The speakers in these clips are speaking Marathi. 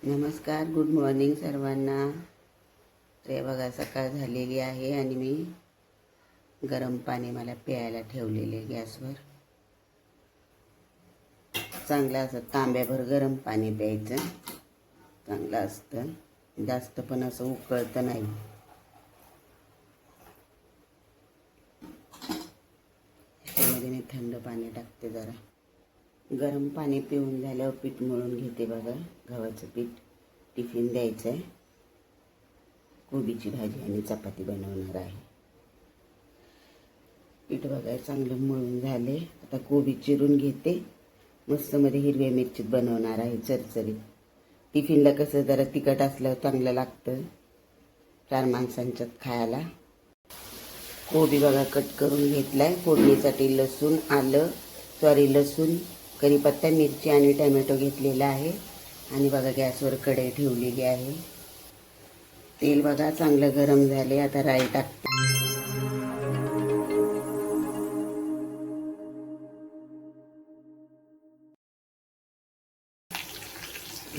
नमस्कार, गुड मॉर्निंग सर्वांना. ते बघा सकाळ झालेली आहे आणि मी गरम पाणी मला प्यायला ठेवलेले गॅसवर. चांगलं असं तांब्याभर गरम पाणी प्यायचं, चांगलं असतं. जास्त पण असं उकळतं नाही. त्यामध्ये मी थंड पाणी टाकते जरा. गरम पाणी पिऊन झाल्यावर पीठ मळून घेते बघा. गव्हाचं पीठ टिफिन द्यायचं आहे. कोबीची भाजी आणि चपाती बनवणार आहे. पीठ बघा चांगलं मळून झाले. आता कोबी चिरून घेते. मस्त मध्ये हिरव्या मिरचीत बनवणार आहे चरचरीत. टिफिनला कसं जरा तिखट असल्यावर चांगलं लागतं 4 माणसांच्यात खायला. कोबी बघा कट करून घेतलाय. फोडणीसाठी लसूण, कढीपत्ता, मिरची आणि टोमॅटो घेतलेला आहे. आणि बघा गॅसवर कढई ठेवलेली आहे. तेल बघा चांगलं गरम झाले. आता राई टाकते.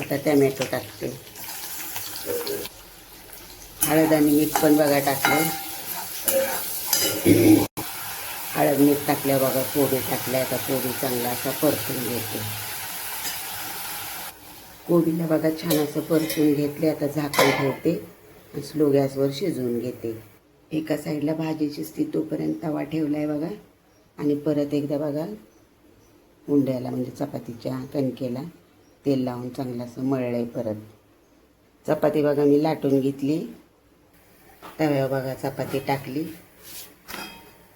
आता टोमॅटो टाकते. हळद आणि मीठ पण बघा टाकलं. हळद मीठ टाकल्या बघा कोबी टाकल्या. आता कोबी चांगला असा परतून घेते. कोबीला बघा छान असं परतून घेतले. आता झाकण ठेवते आणि स्लो गॅसवर शिजवून घेते. एका साईडला भाजी शिजते तोपर्यंत तवा ठेवलाय बघा. आणि परत एकदा बघा उंड्याला म्हणजे चपातीच्या कणकेला तेल लावून चांगलं असं मळलंय. परत चपाती बघा मी लाटून घेतली. तव्यावर बघा चपाती टाकली.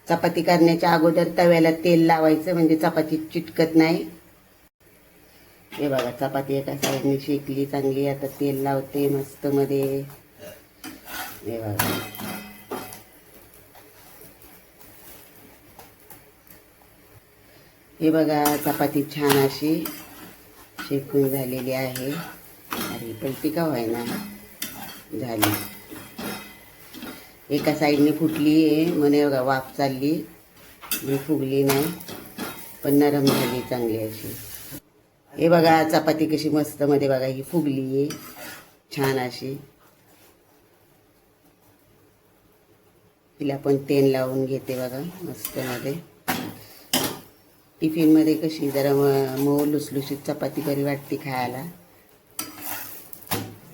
चपाती करण्याच्या अगोदर तव्याला तेल लावायचं म्हणजे चपाती चिटकत नाही. हे बघा चपाती एका साईडने शेकली चांगली. आता तेल लावते मस्त मध्ये. हे बघा चपाती छान अशी शेकून झालेली आहे. अरे पलटी का व्हायना झाली. एका साईडने फुटली आहे म्हणे बघा. वाफ चालली मी फुगली नाही पण नरम झाली चांगली अशी. हे बघा चपाती कशी मस्त मध्ये बघा ही फुगली आहे छान अशी. तिला पण तेल लावून घेते बघा मस्त मध्ये. टिफिनमध्ये कशी जरा मऊ लुसलुशीत चपाती बरी वाटते खायला.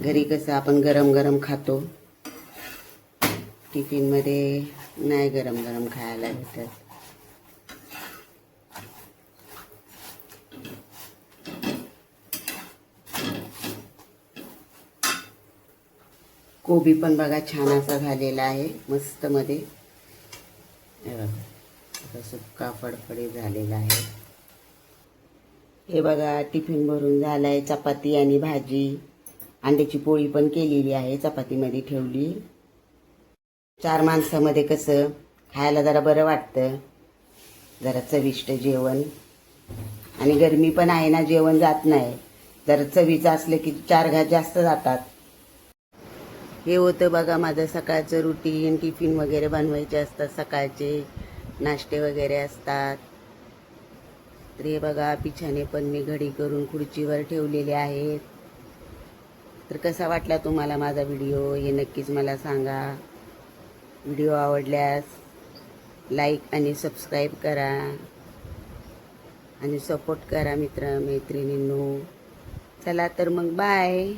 घरी कसं आपण गरम गरम खातो. टिफिनमध्ये नाही गरम गरम खायला भेटत. कोबी पण बघा छान असा झालेला आहे मस्त मध्ये. हे बघा सुक्का फडफडीत झालेला आहे. हे बघा टिफिन भरून झालाय. चपाती आणि भाजी, अंड्याची पोळी पण केलेली आहे. चपातीमध्ये ठेवली. 4 माणसामध्ये कसं खायला जरा बरं वाटतं. जरा चविष्ट जेवण. आणि गरमी पण आहे ना, जेवण जात नाही. जरा चवीचं असलं की 4 घास जास्त जातात. हे होतं बघा माझं सकाळचं रुटीन. टिफिन वगैरे बनवायचे असतात, सकाळचे नाश्ते वगैरे असतात. तर हे बघा पिछाने पण मी घडी करून खुर्चीवर ठेवलेले आहेत. तर कसा वाटला तुम्हाला माझा व्हिडिओ हे नक्कीच मला सांगा. व्हिडिओ आवडल्यास लाईक आणि सबस्क्राईब करा आणि सपोर्ट करा मित्र मैत्रिणींनो. चला तर मग बाय.